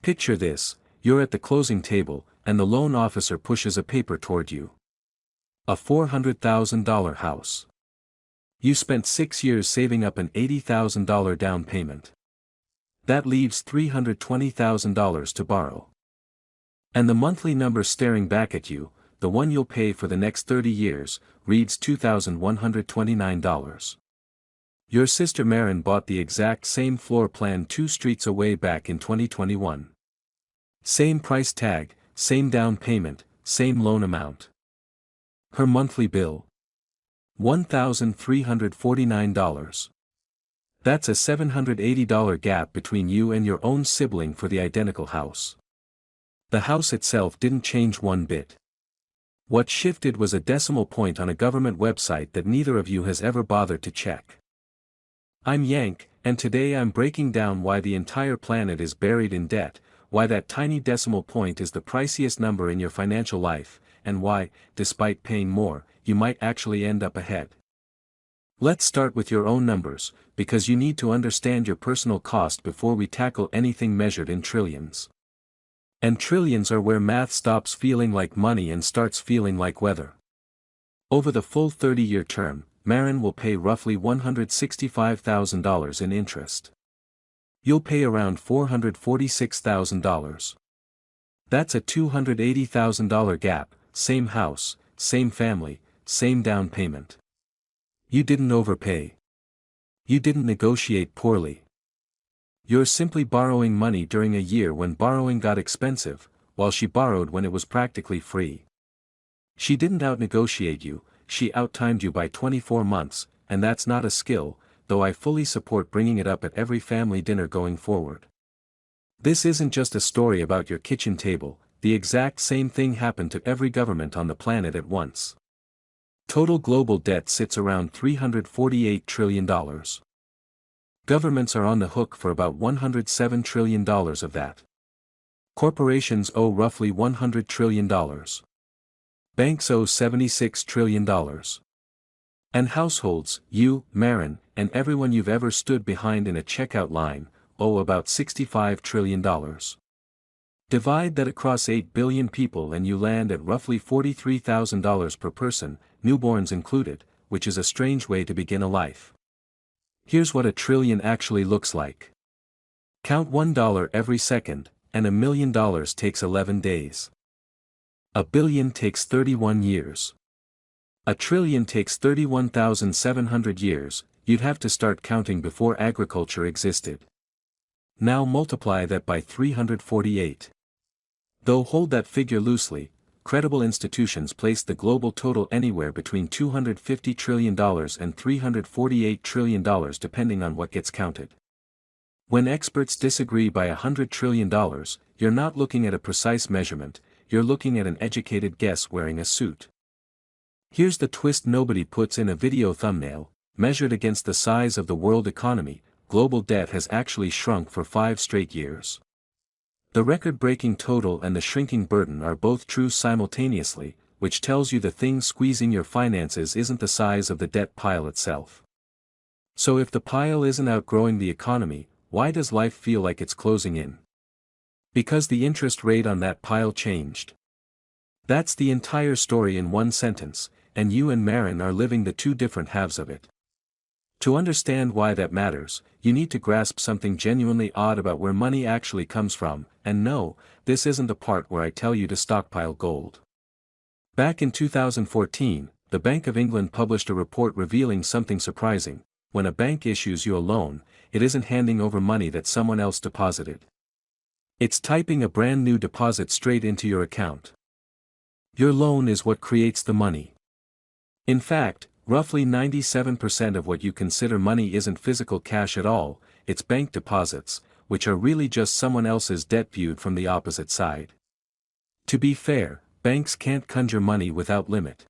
Picture this: you're at the closing table, and the loan officer pushes a paper toward you. A $400,000 house. You spent 6 years saving up an $80,000 down payment. That leaves $320,000 to borrow. And the monthly number staring back at you, the one you'll pay for the next 30 years, reads $2,129. Your sister Marin bought the exact same floor plan 2 streets away back in 2021. Same price tag, same down payment, same loan amount. Her monthly bill? $1,349. That's a $780 gap between you and your own sibling for the identical house. The house itself didn't change one bit. What shifted was a decimal point on a government website that neither of you has ever bothered to check. I'm Yank, and today I'm breaking down why the entire planet is buried in debt, why that tiny decimal point is the priciest number in your financial life, and why, despite paying more, you might actually end up ahead. Let's start with your own numbers, because you need to understand your personal cost before we tackle anything measured in trillions. And trillions are where math stops feeling like money and starts feeling like weather. Over the full 30-year term, Marin will pay roughly $165,000 in interest. You'll pay around $446,000. That's a $280,000 gap, same house, same family, same down payment. You didn't overpay. You didn't negotiate poorly. You're simply borrowing money during a year when borrowing got expensive, while she borrowed when it was practically free. She didn't out-negotiate you, she out-timed you by 24 months, and that's not a skill, though I fully support bringing it up at every family dinner going forward. This isn't just a story about your kitchen table, the exact same thing happened to every government on the planet at once. Total global debt sits around $348 trillion. Governments are on the hook for about $107 trillion of that. Corporations owe roughly $100 trillion. Banks owe $76 trillion. And households, you, Marin, and everyone you've ever stood behind in a checkout line, owe about $65 trillion. Divide that across 8 billion people and you land at roughly $43,000 per person, newborns included, which is a strange way to begin a life. Here's what $1 trillion actually looks like. Count $1 every second, and $1 million takes 11 days. $1 billion takes 31 years. $1 trillion takes 31,700 years, you'd have to start counting before agriculture existed. Now multiply that by 348. Though hold that figure loosely, credible institutions place the global total anywhere between $250 trillion and $348 trillion depending on what gets counted. When experts disagree by $100 trillion, you're not looking at a precise measurement, you're looking at an educated guess wearing a suit. Here's the twist nobody puts in a video thumbnail: measured against the size of the world economy, global debt has actually shrunk for 5 straight years. The record-breaking total and the shrinking burden are both true simultaneously, which tells you the thing squeezing your finances isn't the size of the debt pile itself. So if the pile isn't outgrowing the economy, why does life feel like it's closing in? Because the interest rate on that pile changed. That's the entire story in one sentence, and you and Marin are living the 2 different halves of it. To understand why that matters, you need to grasp something genuinely odd about where money actually comes from, and no, this isn't the part where I tell you to stockpile gold. Back in 2014, the Bank of England published a report revealing something surprising: when a bank issues you a loan, it isn't handing over money that someone else deposited. It's typing a brand new deposit straight into your account. Your loan is what creates the money. In fact, roughly 97% of what you consider money isn't physical cash at all, it's bank deposits, which are really just someone else's debt viewed from the opposite side. To be fair, banks can't conjure money without limit.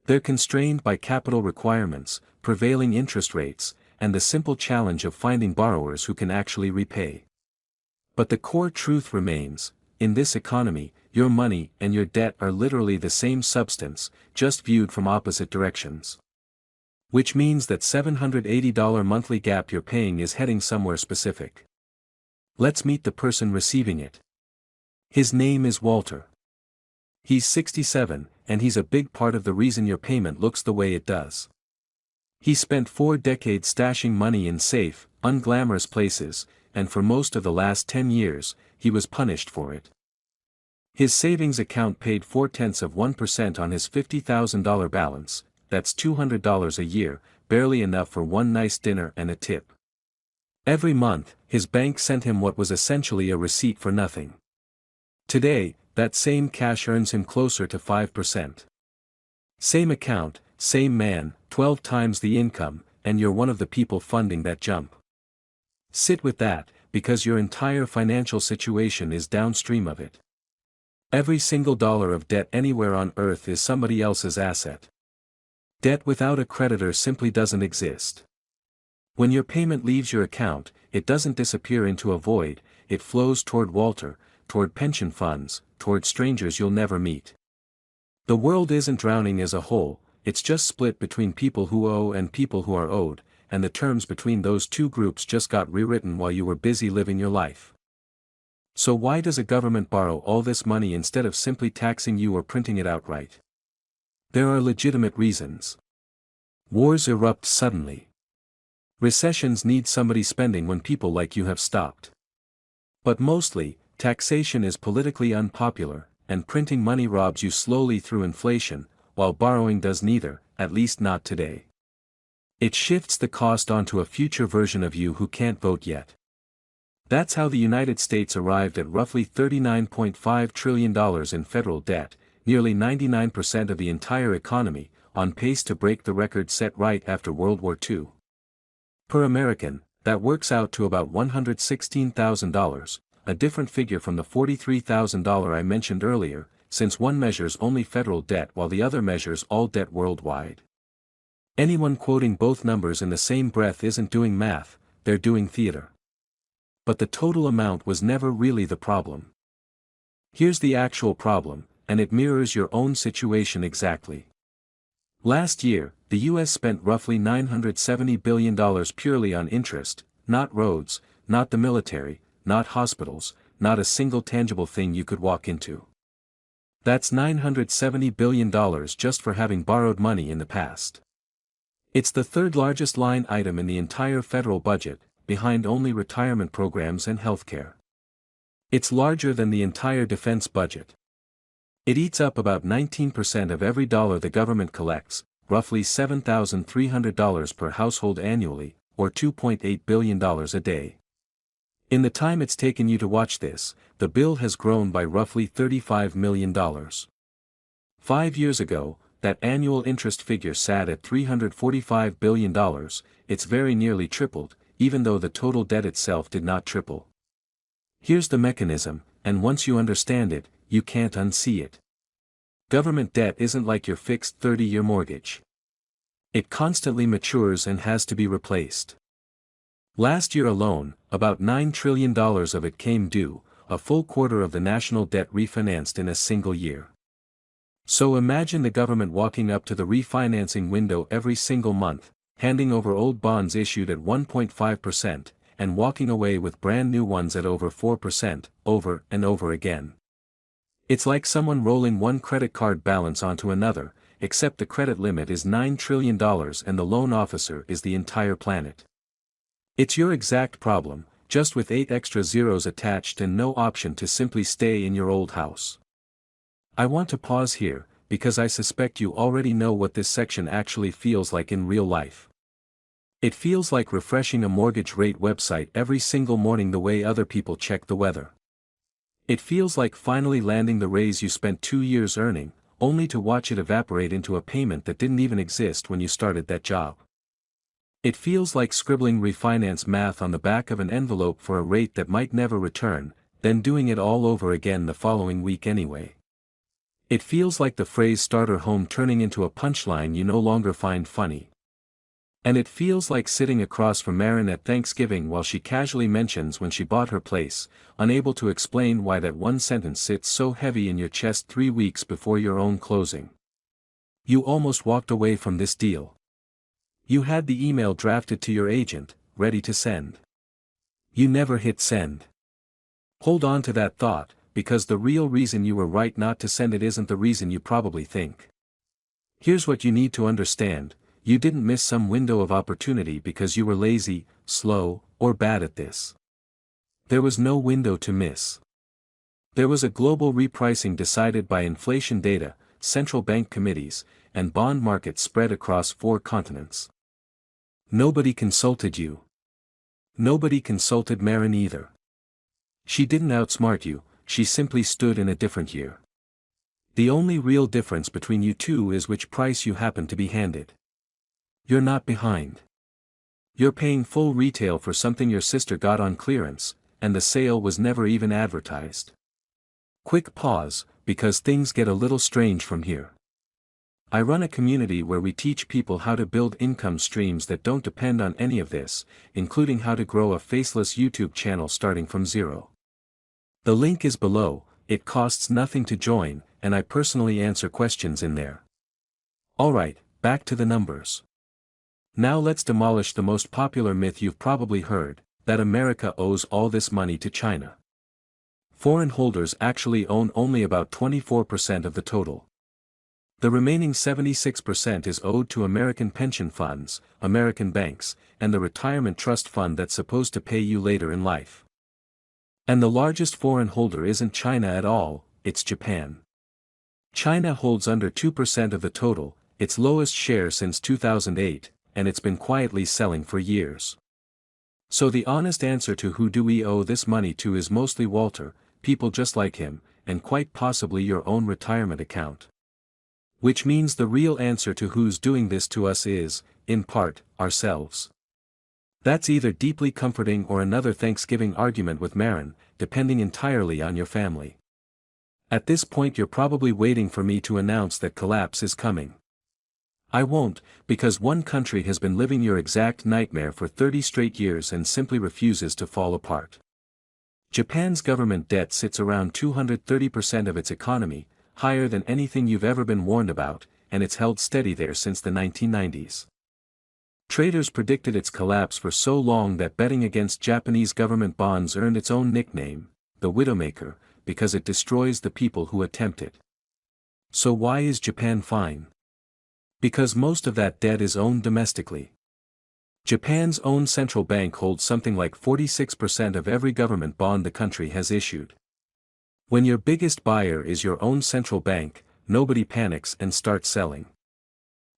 They're constrained by capital requirements, prevailing interest rates, and the simple challenge of finding borrowers who can actually repay. But the core truth remains: in this economy, your money and your debt are literally the same substance, just viewed from opposite directions. Which means that $780 monthly gap you're paying is heading somewhere specific. Let's meet the person receiving it. His name is Walter. He's 67, and he's a big part of the reason your payment looks the way it does. He spent 4 decades stashing money in safe, unglamorous places, and for most of the last 10 years, he was punished for it. His savings account paid 0.4% on his $50,000 balance, that's $200 a year, barely enough for one nice dinner and a tip. Every month, his bank sent him what was essentially a receipt for nothing. Today, that same cash earns him closer to 5%. Same account, same man, 12 times the income, and you're one of the people funding that jump. Sit with that, because your entire financial situation is downstream of it. Every single dollar of debt anywhere on earth is somebody else's asset. Debt without a creditor simply doesn't exist. When your payment leaves your account, it doesn't disappear into a void, it flows toward Walter, toward pension funds, toward strangers you'll never meet. The world isn't drowning as a whole, it's just split between people who owe and people who are owed, and the terms between those two groups just got rewritten while you were busy living your life. So why does a government borrow all this money instead of simply taxing you or printing it outright? There are legitimate reasons. Wars erupt suddenly. Recessions need somebody spending when people like you have stopped. But mostly, taxation is politically unpopular, and printing money robs you slowly through inflation, while borrowing does neither, at least not today. It shifts the cost onto a future version of you who can't vote yet. That's how the United States arrived at roughly $39.5 trillion in federal debt, nearly 99% of the entire economy, on pace to break the record set right after World War II. Per American, that works out to about $116,000, a different figure from the $43,000 I mentioned earlier, since one measures only federal debt while the other measures all debt worldwide. Anyone quoting both numbers in the same breath isn't doing math, they're doing theater. But the total amount was never really the problem. Here's the actual problem, and it mirrors your own situation exactly. Last year, the US spent roughly $970 billion purely on interest, not roads, not the military, not hospitals, not a single tangible thing you could walk into. That's $970 billion just for having borrowed money in the past. It's the third largest line item in the entire federal budget, behind only retirement programs and healthcare. It's larger than the entire defense budget. It eats up about 19% of every dollar the government collects, roughly $7,300 per household annually, or $2.8 billion a day. In the time it's taken you to watch this, the bill has grown by roughly $35 million. 5 years ago, that annual interest figure sat at $345 billion, it's very nearly tripled, even though the total debt itself did not triple. Here's the mechanism, and once you understand it, you can't unsee it. Government debt isn't like your fixed 30-year mortgage. It constantly matures and has to be replaced. Last year alone, about $9 trillion of it came due, a full quarter of the national debt refinanced in a single year. So imagine the government walking up to the refinancing window every single month, handing over old bonds issued at 1.5%, and walking away with brand new ones at over 4%, over and over again. It's like someone rolling one credit card balance onto another, except the credit limit is $9 trillion and the loan officer is the entire planet. It's your exact problem, just with 8 extra zeros attached and no option to simply stay in your old house. I want to pause here, because I suspect you already know what this section actually feels like in real life. It feels like refreshing a mortgage rate website every single morning the way other people check the weather. It feels like finally landing the raise you spent 2 years earning, only to watch it evaporate into a payment that didn't even exist when you started that job. It feels like scribbling refinance math on the back of an envelope for a rate that might never return, then doing it all over again the following week anyway. It feels like the phrase starter home turning into a punchline you no longer find funny. And it feels like sitting across from Marin at Thanksgiving while she casually mentions when she bought her place, unable to explain why that one sentence sits so heavy in your chest 3 weeks before your own closing. You almost walked away from this deal. You had the email drafted to your agent, ready to send. You never hit send. Hold on to that thought, because the real reason you were right not to send it isn't the reason you probably think. Here's what you need to understand: you didn't miss some window of opportunity because you were lazy, slow, or bad at this. There was no window to miss. There was a global repricing decided by inflation data, central bank committees, and bond markets spread across 4 continents. Nobody consulted you. Nobody consulted Marin either. She didn't outsmart you, she simply stood in a different year. The only real difference between you two is which price you happen to be handed. You're not behind. You're paying full retail for something your sister got on clearance, and the sale was never even advertised. Quick pause, because things get a little strange from here. I run a community where we teach people how to build income streams that don't depend on any of this, including how to grow a faceless YouTube channel starting from zero. The link is below. It costs nothing to join, and I personally answer questions in there. Alright, back to the numbers. Now let's demolish the most popular myth you've probably heard, that America owes all this money to China. Foreign holders actually own only about 24% of the total. The remaining 76% is owed to American pension funds, American banks, and the retirement trust fund that's supposed to pay you later in life. And the largest foreign holder isn't China at all, it's Japan. China holds under 2% of the total, its lowest share since 2008, and it's been quietly selling for years. So the honest answer to who do we owe this money to is mostly Walter, people just like him, and quite possibly your own retirement account. Which means the real answer to who's doing this to us is, in part, ourselves. That's either deeply comforting or another Thanksgiving argument with Marin, depending entirely on your family. At this point you're probably waiting for me to announce that collapse is coming. I won't, because one country has been living your exact nightmare for 30 straight years and simply refuses to fall apart. Japan's government debt sits around 230% of its economy, higher than anything you've ever been warned about, and it's held steady there since the 1990s. Traders predicted its collapse for so long that betting against Japanese government bonds earned its own nickname, the Widowmaker, because it destroys the people who attempt it. So why is Japan fine? Because most of that debt is owned domestically. Japan's own central bank holds something like 46% of every government bond the country has issued. When your biggest buyer is your own central bank, nobody panics and starts selling.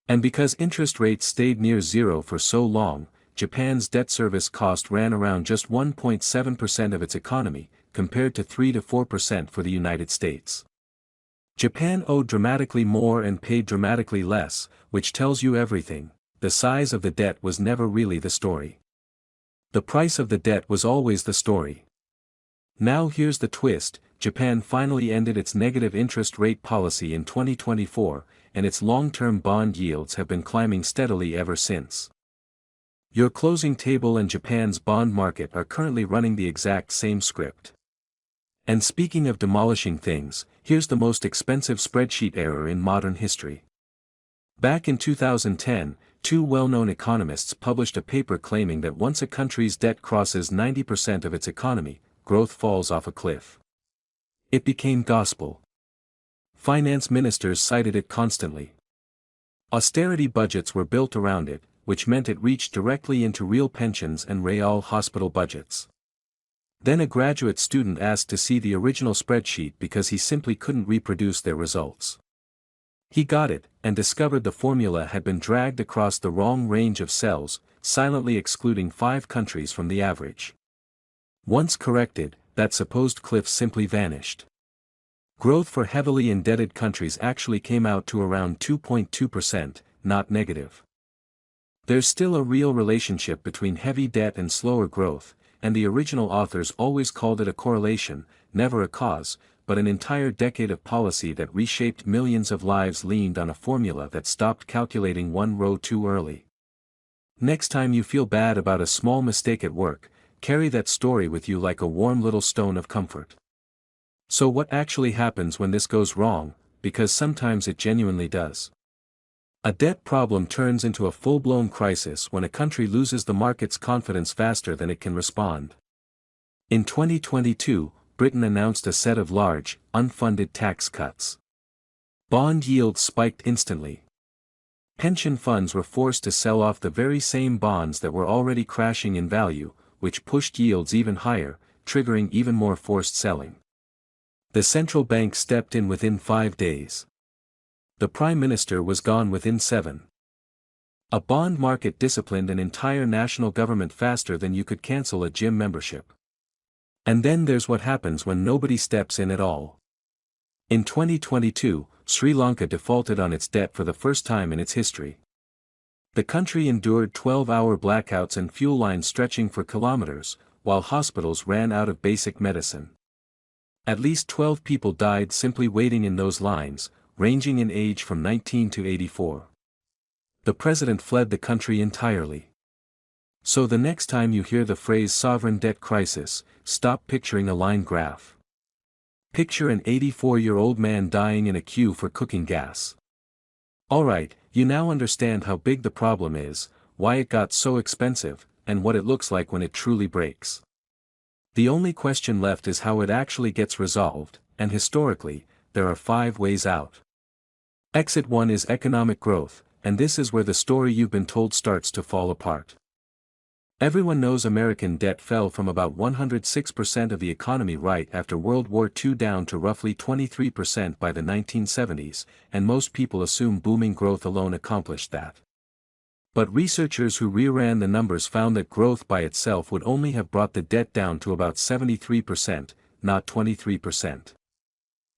And because interest rates stayed near zero for so long, Japan's debt service cost ran around just 1.7% of its economy, compared to 3 to 4% for the United States. Japan owed dramatically more and paid dramatically less, which tells you everything. The size of the debt was never really the story. The price of the debt was always the story. Now here's the twist: Japan finally ended its negative interest rate policy in 2024, and its long-term bond yields have been climbing steadily ever since. Your closing table and Japan's bond market are currently running the exact same script. And speaking of demolishing things, here's the most expensive spreadsheet error in modern history. Back in 2010, 2 well-known economists published a paper claiming that once a country's debt crosses 90% of its economy, growth falls off a cliff. It became gospel. Finance ministers cited it constantly. Austerity budgets were built around it, which meant it reached directly into real pensions and real hospital budgets. Then a graduate student asked to see the original spreadsheet because he simply couldn't reproduce their results. He got it, and discovered the formula had been dragged across the wrong range of cells, silently excluding 5 countries from the average. Once corrected, that supposed cliff simply vanished. Growth for heavily indebted countries actually came out to around 2.2%, not negative. There's still a real relationship between heavy debt and slower growth, and the original authors always called it a correlation, never a cause, but an entire decade of policy that reshaped millions of lives leaned on a formula that stopped calculating one row too early. Next time you feel bad about a small mistake at work, carry that story with you like a warm little stone of comfort. So what actually happens when this goes wrong, because sometimes it genuinely does? A debt problem turns into a full-blown crisis when a country loses the market's confidence faster than it can respond. In 2022, Britain announced a set of large, unfunded tax cuts. Bond yields spiked instantly. Pension funds were forced to sell off the very same bonds that were already crashing in value, which pushed yields even higher, triggering even more forced selling. The central bank stepped in within 5 days. The Prime Minister was gone within 7. A bond market disciplined an entire national government faster than you could cancel a gym membership. And then there's what happens when nobody steps in at all. In 2022, Sri Lanka defaulted on its debt for the first time in its history. The country endured 12-hour blackouts and fuel lines stretching for kilometers, while hospitals ran out of basic medicine. At least 12 people died simply waiting in those lines, ranging in age from 19 to 84. The president fled the country entirely. So the next time you hear the phrase sovereign debt crisis, stop picturing a line graph. Picture an 84-year-old man dying in a queue for cooking gas. Alright, you now understand how big the problem is, why it got so expensive, and what it looks like when it truly breaks. The only question left is how it actually gets resolved, and historically, there are 5 ways out. Exit 1 is economic growth, and this is where the story you've been told starts to fall apart. Everyone knows American debt fell from about 106% of the economy right after World War II down to roughly 23% by the 1970s, and most people assume booming growth alone accomplished that. But researchers who reran the numbers found that growth by itself would only have brought the debt down to about 73%, not 23%.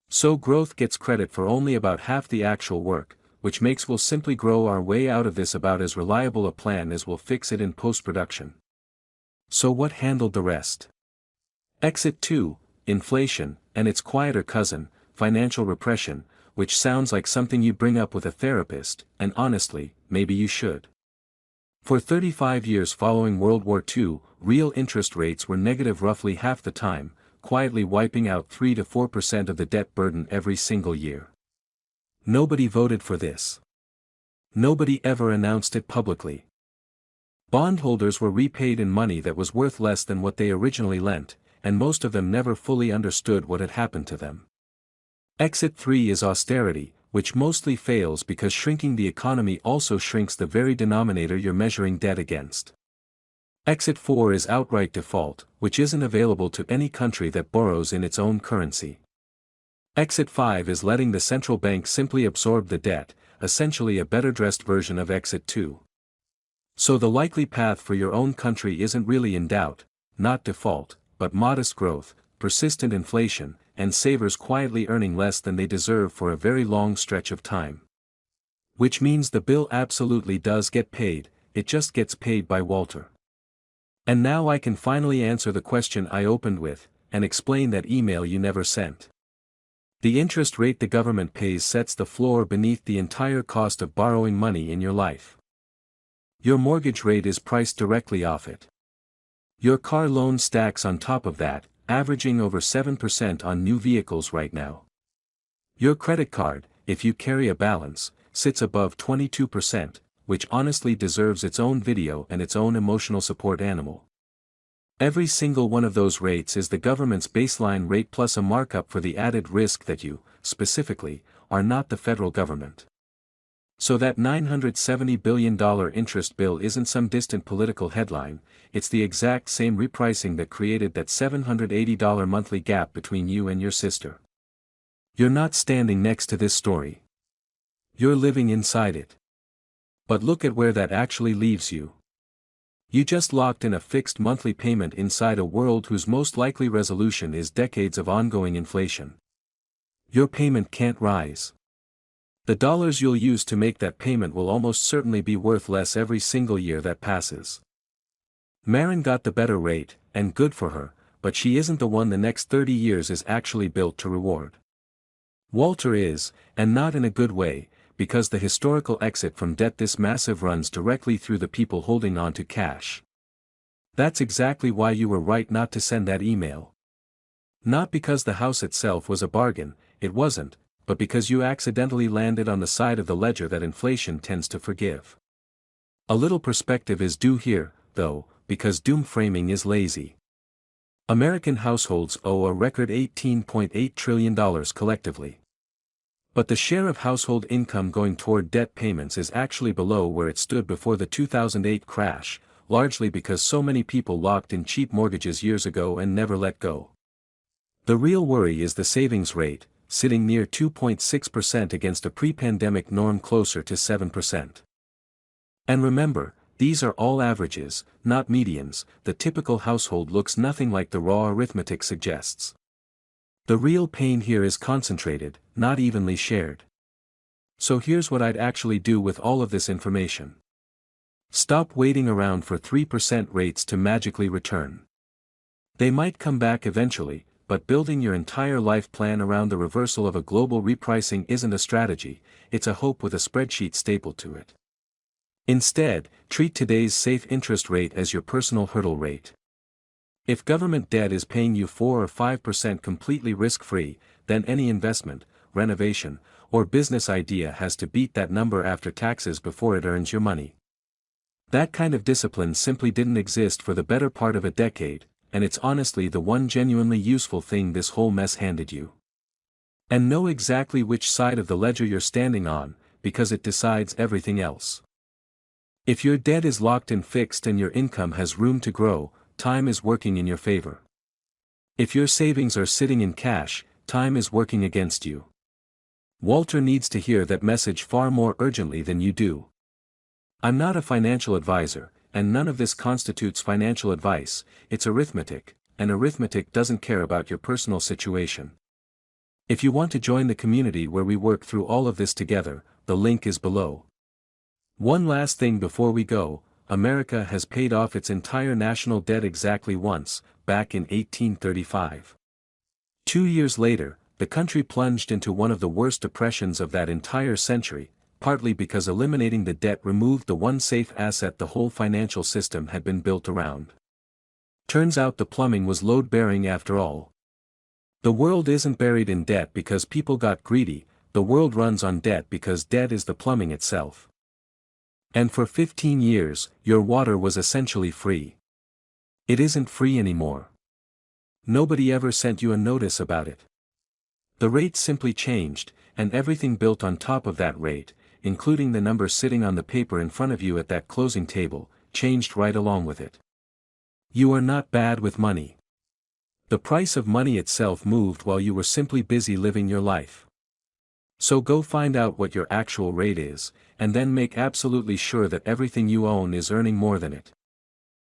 So growth gets credit for only about half the actual work, which makes we'll simply grow our way out of this about as reliable a plan as we'll fix it in post-production. So what handled the rest? Exit 2, inflation, and its quieter cousin, financial repression, which sounds like something you bring up with a therapist, and honestly, maybe you should. For 35 years following World War II, real interest rates were negative roughly half the time, quietly wiping out 3 to 4% of the debt burden every single year. Nobody voted for this. Nobody ever announced it publicly. Bondholders were repaid in money that was worth less than what they originally lent, and most of them never fully understood what had happened to them. Exit 3 is austerity, which mostly fails because shrinking the economy also shrinks the very denominator you're measuring debt against. Exit 4 is outright default, which isn't available to any country that borrows in its own currency. Exit 5 is letting the central bank simply absorb the debt, essentially a better-dressed version of Exit 2. So the likely path for your own country isn't really in doubt, not default, but modest growth, persistent inflation, and savers quietly earning less than they deserve for a very long stretch of time. Which means the bill absolutely does get paid, it just gets paid by Walter. And now I can finally answer the question I opened with, and explain that email you never sent. The interest rate the government pays sets the floor beneath the entire cost of borrowing money in your life. Your mortgage rate is priced directly off it. Your car loan stacks on top of that, averaging over 7% on new vehicles right now. Your credit card, if you carry a balance, sits above 22%, which honestly deserves its own video and its own emotional support animal. Every single one of those rates is the government's baseline rate plus a markup for the added risk that you, specifically, are not the federal government. So that $970 billion interest bill isn't some distant political headline, it's the exact same repricing that created that $780 monthly gap between you and your sister. You're not standing next to this story. You're living inside it. But look at where that actually leaves you. You just locked in a fixed monthly payment inside a world whose most likely resolution is decades of ongoing inflation. Your payment can't rise. The dollars you'll use to make that payment will almost certainly be worth less every single year that passes. Marin got the better rate, and good for her, but she isn't the one the next 30 years is actually built to reward. Walter is, and not in a good way, because the historical exit from debt this massive runs directly through the people holding on to cash. That's exactly why you were right not to send that email. Not because the house itself was a bargain, it wasn't, but because you accidentally landed on the side of the ledger that inflation tends to forgive. A little perspective is due here, though, because doom framing is lazy. American households owe a record $18.8 trillion collectively. But the share of household income going toward debt payments is actually below where it stood before the 2008 crash, largely because so many people locked in cheap mortgages years ago and never let go. The real worry is the savings rate, sitting near 2.6% against a pre-pandemic norm closer to 7%. And remember, these are all averages, not medians. The typical household looks nothing like the raw arithmetic suggests. The real pain here is concentrated, not evenly shared. So here's what I'd actually do with all of this information. Stop waiting around for 3% rates to magically return. They might come back eventually, but building your entire life plan around the reversal of a global repricing isn't a strategy, it's a hope with a spreadsheet stapled to it. Instead, treat today's safe interest rate as your personal hurdle rate. If government debt is paying you 4 or 5% completely risk-free, then any investment, renovation, or business idea has to beat that number after taxes before it earns your money. That kind of discipline simply didn't exist for the better part of a decade, and it's honestly the one genuinely useful thing this whole mess handed you. And know exactly which side of the ledger you're standing on, because it decides everything else. If your debt is locked and fixed and your income has room to grow, time is working in your favor. If your savings are sitting in cash, time is working against you. Walter needs to hear that message far more urgently than you do. I'm not a financial advisor, and none of this constitutes financial advice, it's arithmetic, and arithmetic doesn't care about your personal situation. If you want to join the community where we work through all of this together, the link is below. One last thing before we go, America has paid off its entire national debt exactly once, back in 1835. 2 years later, the country plunged into one of the worst depressions of that entire century, partly because eliminating the debt removed the one safe asset the whole financial system had been built around. Turns out the plumbing was load-bearing after all. The world isn't buried in debt because people got greedy, the world runs on debt because debt is the plumbing itself. And for 15 years, your water was essentially free. It isn't free anymore. Nobody ever sent you a notice about it. The rate simply changed, and everything built on top of that rate, including the number sitting on the paper in front of you at that closing table, changed right along with it. You are not bad with money. The price of money itself moved while you were simply busy living your life. So go find out what your actual rate is, and then make absolutely sure that everything you own is earning more than it.